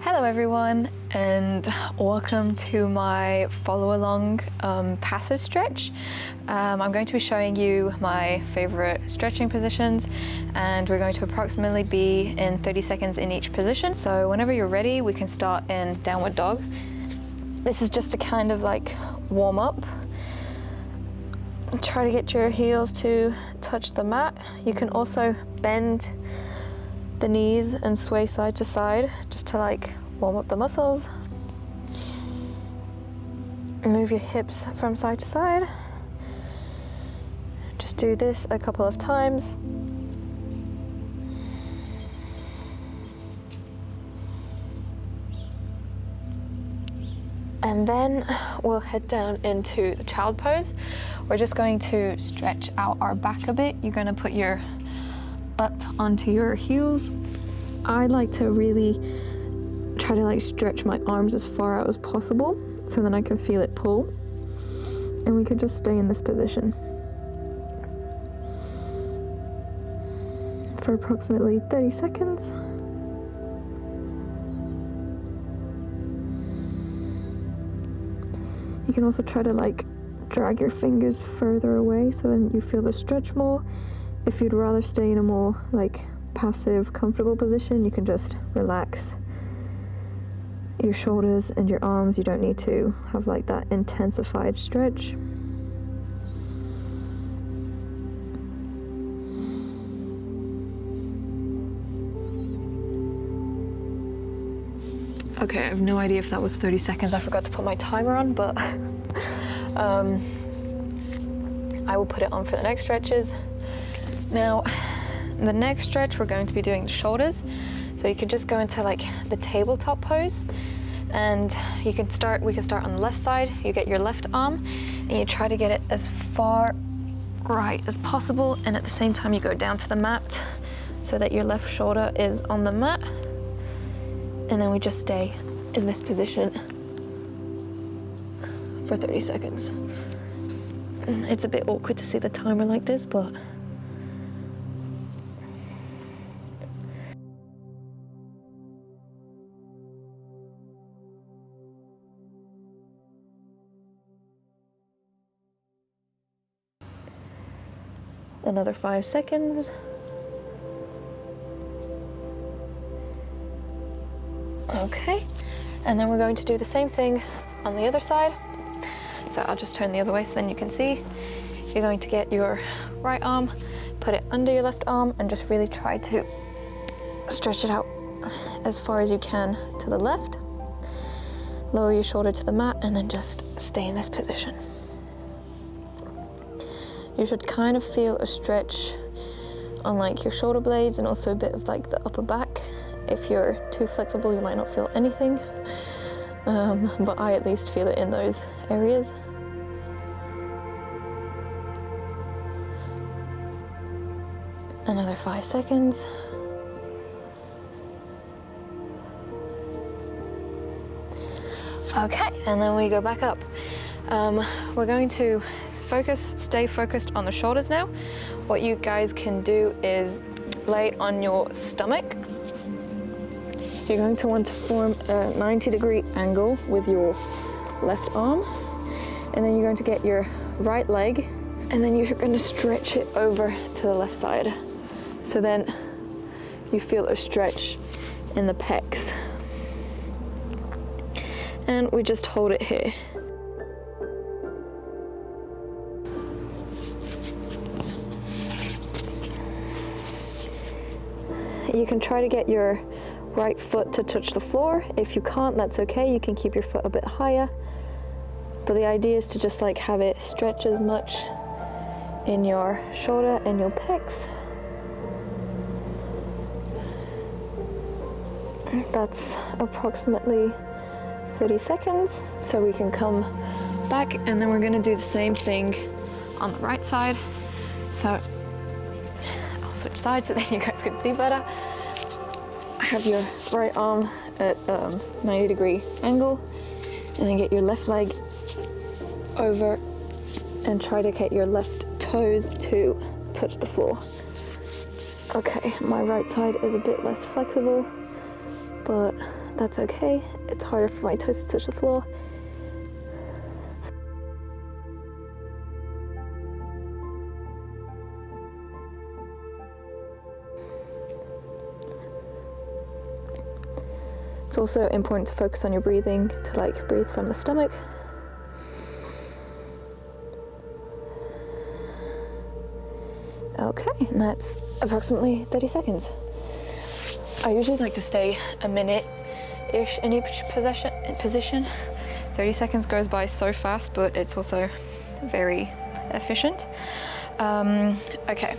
Hello everyone, and welcome to my follow along passive stretch. I'm going to be showing you my favorite stretching positions, and we're going to approximately be in 30 seconds in each position. So whenever you're ready, we can start in downward dog. This is just to kind of like warm up. Try to get your heels to touch the mat. You can also bend the knees and sway side to side just to like warm up the muscles. Move your hips from side to side. Just do this a couple of times. And then we'll head down into the child pose. We're just going to stretch out our back a bit. You're going to put your butt onto your heels. I like to really try to like stretch my arms as far out as possible so then I can feel it pull. And we could just stay in this position for approximately 30 seconds. You can also try to like drag your fingers further away so then you feel the stretch more. If you'd rather stay in a more like passive, comfortable position, you can just relax your shoulders and your arms. You don't need to have like that intensified stretch. Okay, I have no idea if that was 30 seconds. I forgot to put my timer on, but I will put it on for the next stretches. Now, the next stretch, we're going to be doing the shoulders. So you can just go into like the tabletop pose, and we can start on the left side. You get your left arm and you try to get it as far right as possible, and at the same time you go down to the mat so that your left shoulder is on the mat, and then we just stay in this position for 30 seconds. It's a bit awkward to see the timer like this, but another 5 seconds. Okay, and then we're going to do the same thing on the other side. So I'll just turn the other way so then you can see. You're going to get your right arm, put it under your left arm, and just really try to stretch it out as far as you can to the left. Lower your shoulder to the mat and then just stay in this position. You should kind of feel a stretch on like your shoulder blades and also a bit of like the upper back. If you're too flexible, you might not feel anything, but I at least feel it in those areas. Another 5 seconds. Okay, and then we go back up. We're going to stay focused on the shoulders now. What you guys can do is lay on your stomach. You're going to want to form a 90-degree angle with your left arm, and then you're going to get your right leg, and then you're going to stretch it over to the left side. So then you feel a stretch in the pecs. And we just hold it here. You can try to get your right foot to touch the floor. If you can't, that's okay. You can keep your foot a bit higher. But the idea is to just like have it stretch as much in your shoulder and your pecs. That's approximately 30 seconds. So we can come back, and then we're gonna do the same thing on the right side. So I'll switch sides so then you guys can see better. Have your right arm at 90-degree angle, and then get your left leg over and try to get your left toes to touch the floor. Okay, my right side is a bit less flexible, but that's okay. It's harder for my toes to touch the floor. It's also important to focus on your breathing, to like breathe from the stomach. Okay, and that's approximately 30 seconds. I usually like to stay a minute-ish in each position. 30 seconds goes by so fast, but it's also very efficient. Okay,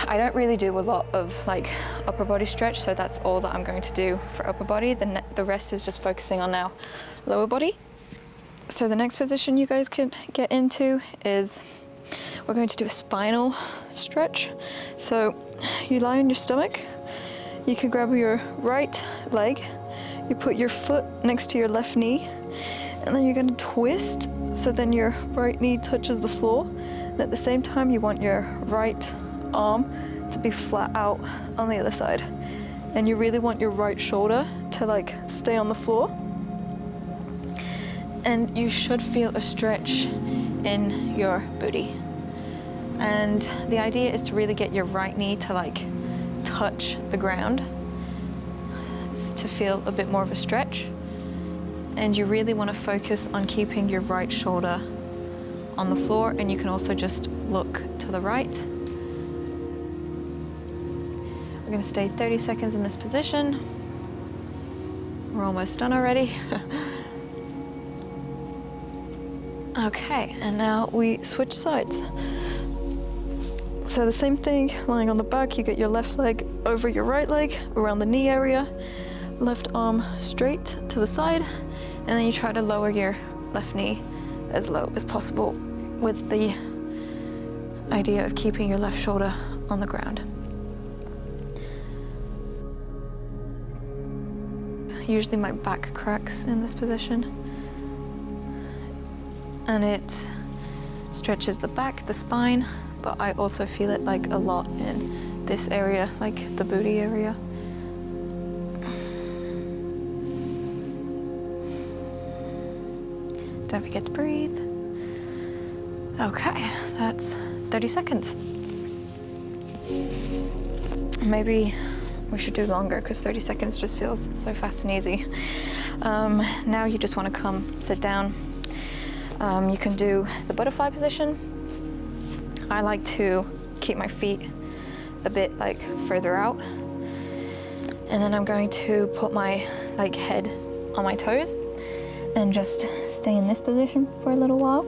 I don't really do a lot of like upper body stretch, so that's all that I'm going to do for upper body. The rest is just focusing on now lower body. So the next position you guys can get into is we're going to do a spinal stretch. So you lie on your stomach, you can grab your right leg, you put your foot next to your left knee, and then you're going to twist so then your right knee touches the floor, and at the same time you want your right arm to be flat out on the other side, and you really want your right shoulder to like stay on the floor, and you should feel a stretch in your booty. And the idea is to really get your right knee to like touch the ground, to feel a bit more of a stretch. And you really want to focus on keeping your right shoulder on the floor, and you can also just look to the right. We're going to stay 30 seconds in this position. We're almost done already. Okay, and now we switch sides. So the same thing, lying on the back, you get your left leg over your right leg, around the knee area, left arm straight to the side, and then you try to lower your left knee as low as possible with the idea of keeping your left shoulder on the ground. Usually my back cracks in this position, and it stretches the back, the spine, but I also feel it like a lot in this area, like the booty area. Don't forget to breathe. Okay, that's 30 seconds. Maybe we should do longer because 30 seconds just feels so fast and easy. Now you just want to come sit down. You can do the butterfly position. I like to keep my feet a bit like further out, and then I'm going to put my like head on my toes and just stay in this position for a little while.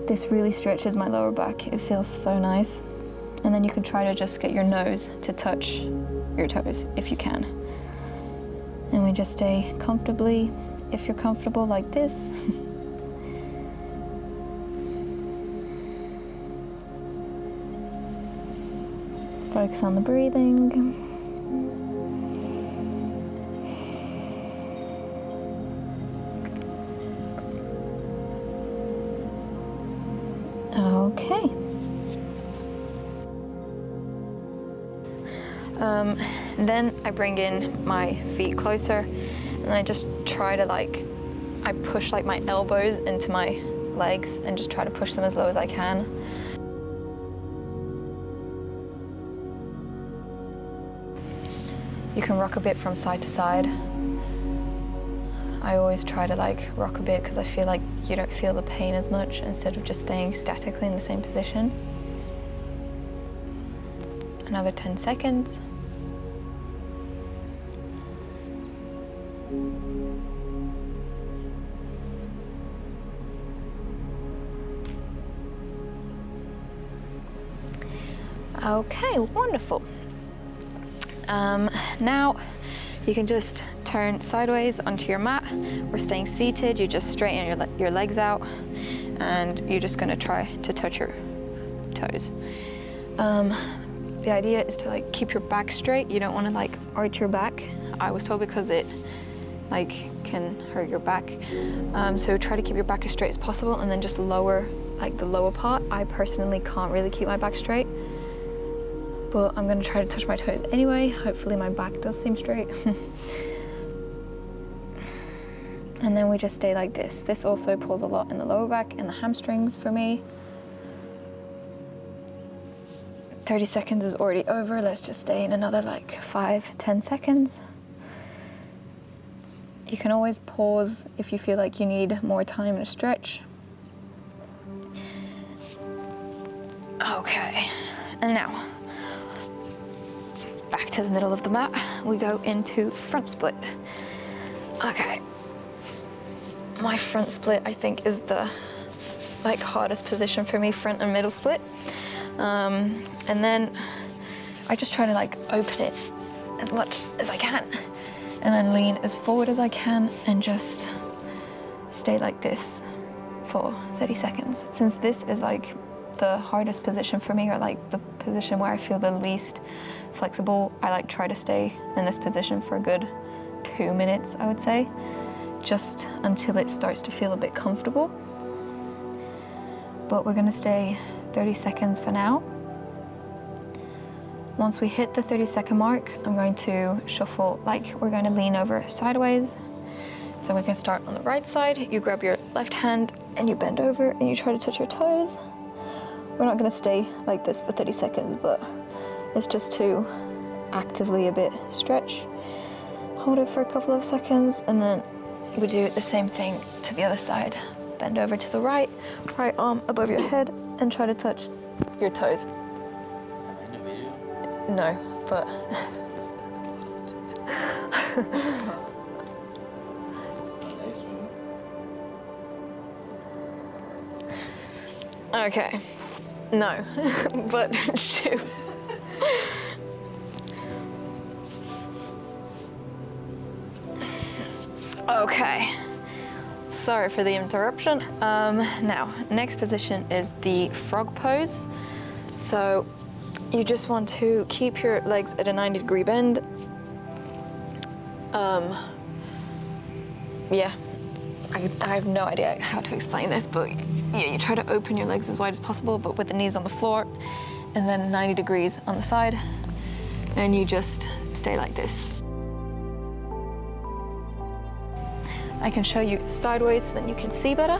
This really stretches my lower back. It feels so nice. And then you can try to just get your nose to touch your toes if you can. And we just stay comfortably, if you're comfortable like this. Focus on the breathing. Okay. Then I bring in my feet closer, and I just try to I push my elbows into my legs and just try to push them as low as I can. You can rock a bit from side to side. I always try to rock a bit because I feel like you don't feel the pain as much instead of just staying statically in the same position. Another 10 seconds. Okay, wonderful. Now you can just turn sideways onto your mat. We're staying seated. You just straighten your legs out, and you're just going to try to touch your toes. The idea is to keep your back straight. You don't want to arch your back. I was told because it can hurt your back. So try to keep your back as straight as possible, and then just lower the lower part. I personally can't really keep my back straight, but I'm going to try to touch my toes anyway. Hopefully my back does seem straight. then we just stay like this. This also pulls a lot in the lower back and the hamstrings for me. 30 seconds is already over. Let's just stay in another like 5-10 seconds. You can always pause if you feel like you need more time to stretch. Okay, and now back to the middle of the mat. We go into front split. Okay, my front split I think is the like hardest position for me, front and middle split. And then I just try to like open it as much as I can and then lean as forward as I can and just stay like this for 30 seconds. Since this is like the hardest position for me, or like the position where I feel the least flexible, I like try to stay in this position for a good 2 minutes, I would say, just until it starts to feel a bit comfortable. But we're gonna stay 30 seconds for now. Once we hit the 30-second mark, I'm going to shuffle, like we're going to lean over sideways. So we can start on the right side. You grab your left hand and you bend over and you try to touch your toes. We're not going to stay like this for 30 seconds, but it's just to actively a bit stretch. Hold it for a couple of seconds, and then we do the same thing to the other side. Bend over to the right, right arm above your head, and try to touch your toes. No, but okay, no, but shoot. Okay, sorry for the interruption. Now, next position is the frog pose. So you just want to keep your legs at a 90-degree bend. Yeah, I have no idea how to explain this, but yeah, you try to open your legs as wide as possible, but with the knees on the floor, and then 90 degrees on the side, and you just stay like this. I can show you sideways so then you can see better.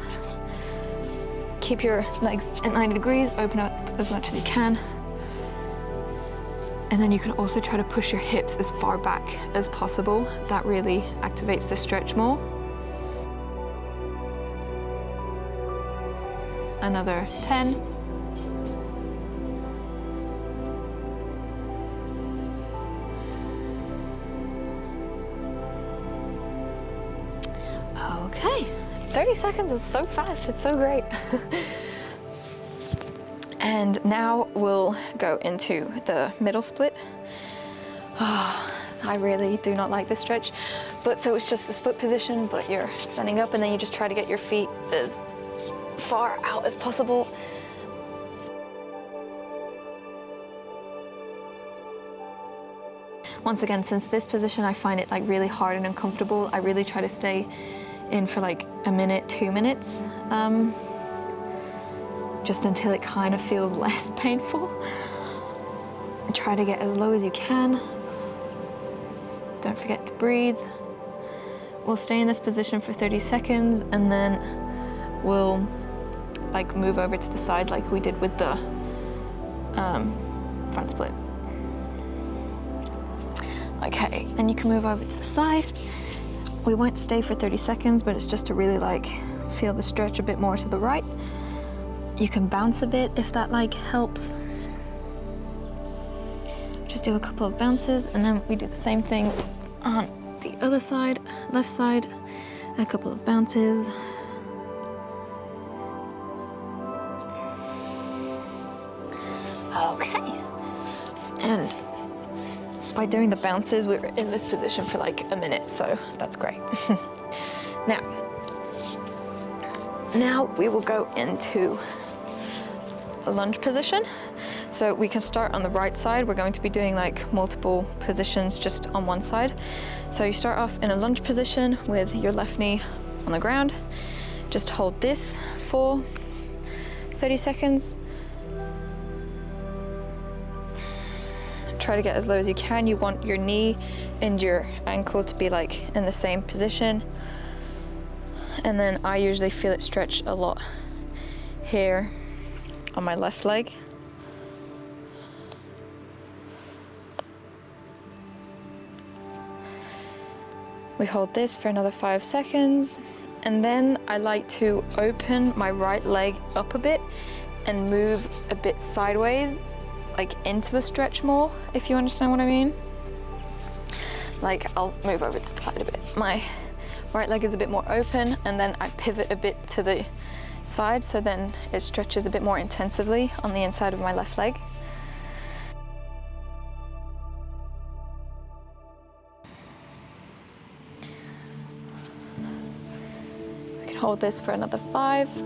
Keep your legs at 90 degrees, open up as much as you can. And then you can also try to push your hips as far back as possible. That really activates the stretch more. Another 10. Okay, 30 seconds is so fast, it's so great. And now we'll go into the middle split. Oh, I really do not like this stretch. But so it's just a split position, but you're standing up and then you just try to get your feet as far out as possible. Once again, since this position I find it like really hard and uncomfortable, I really try to stay in for like a minute, 2 minutes. Just until it kind of feels less painful. Try to get as low as you can. Don't forget to breathe. We'll stay in this position for 30 seconds and then we'll like move over to the side like we did with the front split. Okay, then you can move over to the side. We won't stay for 30 seconds, but it's just to really like feel the stretch a bit more to the right. You can bounce a bit if that like helps. Just do a couple of bounces and then we do the same thing on the other side, left side, a couple of bounces. Okay, and by doing the bounces, we were in this position for like a minute, so that's great. Now we will go into a lunge position. So we can start on the right side. We're going to be doing like multiple positions just on one side. So you start off in a lunge position with your left knee on the ground. Just hold this for 30 seconds. Try to get as low as you can. You want your knee and your ankle to be like in the same position. And then I usually feel it stretch a lot here on my left leg. We hold this for another 5 seconds, and then I like to open my right leg up a bit and move a bit sideways, like into the stretch more, if you understand what I mean. Like, I'll move over to the side a bit. My right leg is a bit more open, and then I pivot a bit to the side, so then it stretches a bit more intensively on the inside of my left leg. We can hold this for another 5.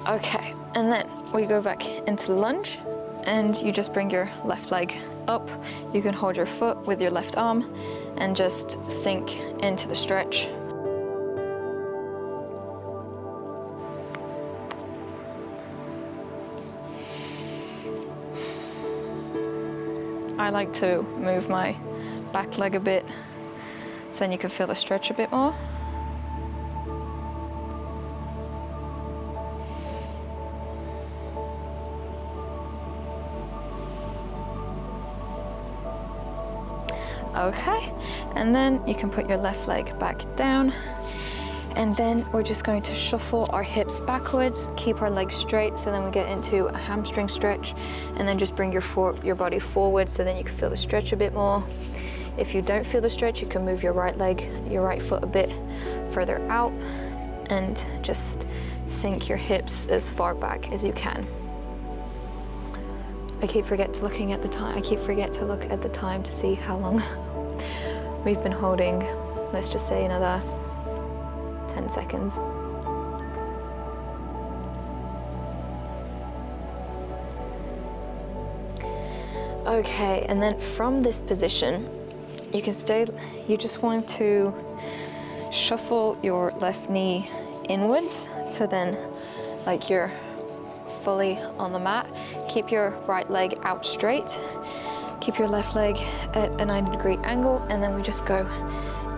Okay, and then we go back into the lunge, and you just bring your left leg up. You can hold your foot with your left arm and just sink into the stretch. I like to move my back leg a bit so then you can feel the stretch a bit more. Okay, and then you can put your left leg back down, and then we're just going to shuffle our hips backwards, keep our legs straight, so then we get into a hamstring stretch, and then just bring your body forward so then you can feel the stretch a bit more. If you don't feel the stretch, you can move your right leg, your right foot a bit further out, and just sink your hips as far back as you can. I keep forget to look at the time to see how long we've been holding. Let's just say another 10 seconds. Okay, and then from this position, you just want to shuffle your left knee inwards, so then like you're fully on the mat. Keep your right leg out straight. Keep your left leg at a 90-degree angle, and then we just go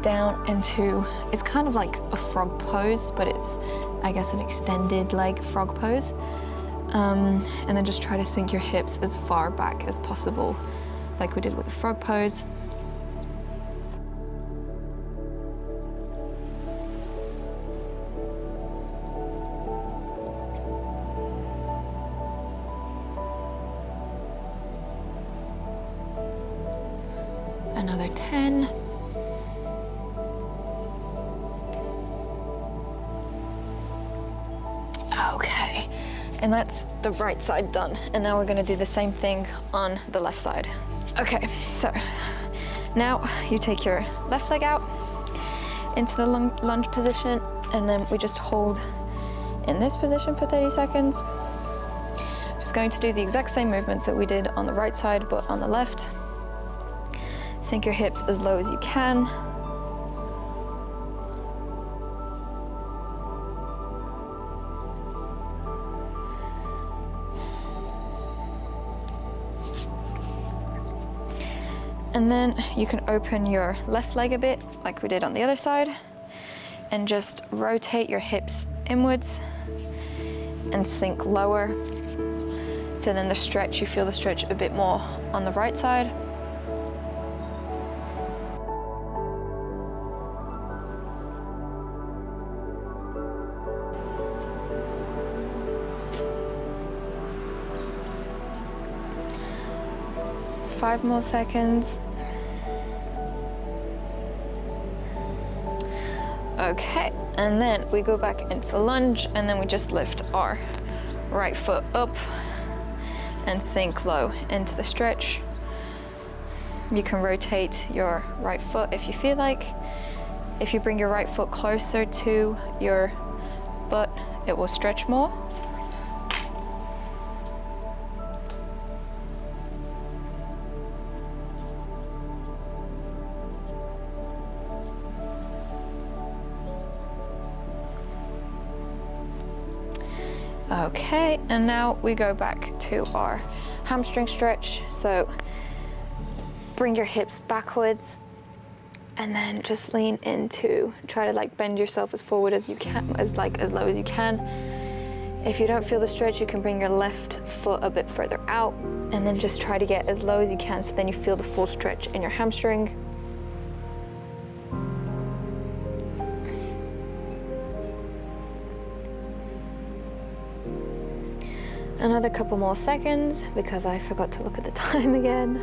down into, it's kind of like a frog pose, but it's, I guess, an extended leg frog pose. And then just try to sink your hips as far back as possible, like we did with the frog pose. Another 10. Okay, and that's the right side done. And now we're gonna do the same thing on the left side. Okay, so now you take your left leg out into the lunge position, and then we just hold in this position for 30 seconds. Just going to do the exact same movements that we did on the right side, but on the left. Sink your hips as low as you can. And then you can open your left leg a bit, like we did on the other side, and just rotate your hips inwards and sink lower. So then you feel the stretch a bit more on the right side. Five more seconds. Okay, and then we go back into the lunge, and then we just lift our right foot up and sink low into the stretch. You can rotate your right foot if you feel like. If you bring your right foot closer to your butt, it will stretch more. Okay, and now we go back to our hamstring stretch. So bring your hips backwards And then just lean into, try to like bend yourself as forward as you can, as low as you can. If you don't feel the stretch, you can bring your left foot a bit further out, and then just try to get as low as you can so then you feel the full stretch in your hamstring. Another couple more seconds because I forgot to look at the time again.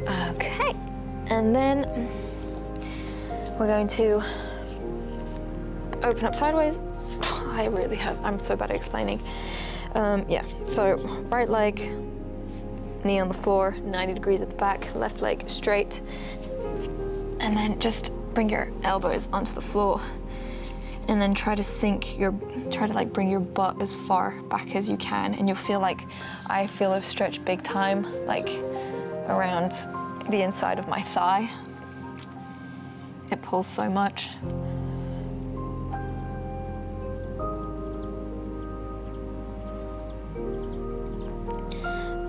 Okay, and then we're going to open up sideways. I'm so bad at explaining. Yeah, so right leg, knee on the floor, 90 degrees at the back, left leg straight. And then just bring your elbows onto the floor and then try to like bring your butt as far back as you can. And you'll feel like, I feel a stretch big time, like around the inside of my thigh. It pulls so much.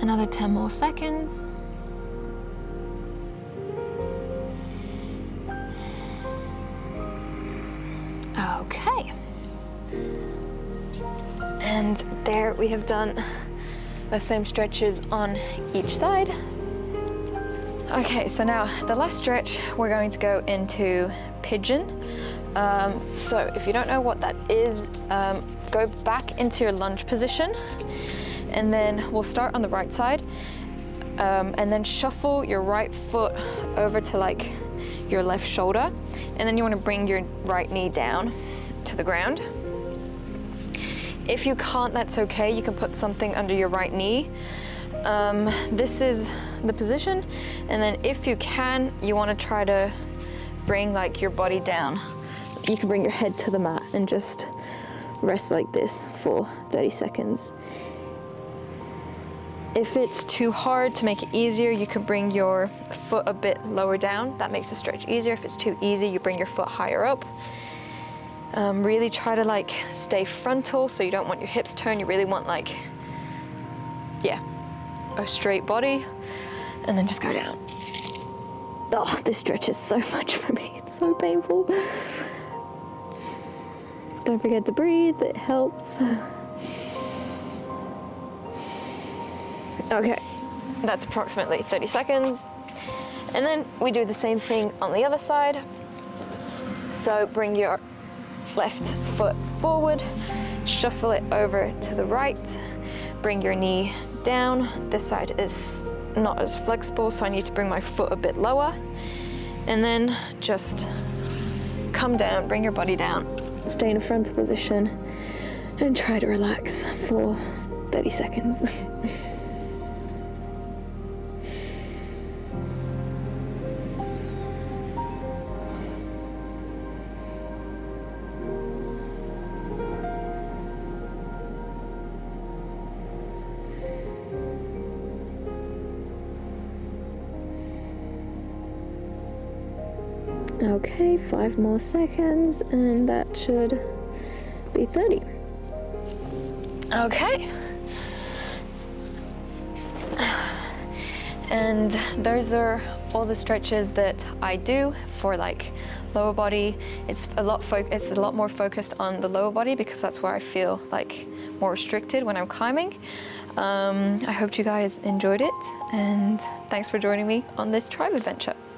Another 10 more seconds. Okay. And there we have done the same stretches on each side. Okay, so now the last stretch, we're going to go into Pigeon. So if you don't know what that is, go back into your lunge position. And then we'll start on the right side, and then shuffle your right foot over to like your left shoulder. And then you want to bring your right knee down to the ground. If you can't, that's okay. You can put something under your right knee. This is the position. And then if you can, you want to try to bring like your body down. You can bring your head to the mat and just rest like this for 30 seconds. If it's too hard, to make it easier, you can bring your foot a bit lower down. That makes the stretch easier. If it's too easy, you bring your foot higher up. Really try to like stay frontal, so you don't want your hips turned. You really want like, yeah, a straight body, and then just go down. Oh, this stretch is so much for me. It's so painful. Don't forget to breathe, it helps. Okay, that's approximately 30 seconds. And then we do the same thing on the other side. So bring your left foot forward, shuffle it over to the right, bring your knee down. This side is not as flexible, so I need to bring my foot a bit lower. And then just come down, bring your body down, stay in a frontal position, and try to relax for 30 seconds. Okay, 5 more seconds, and that should be 30. Okay. And those are all the stretches that I do for like lower body. It's a lot more focused on the lower body because that's where I feel like more restricted when I'm climbing. I hope you guys enjoyed it, and thanks for joining me on this tribe adventure.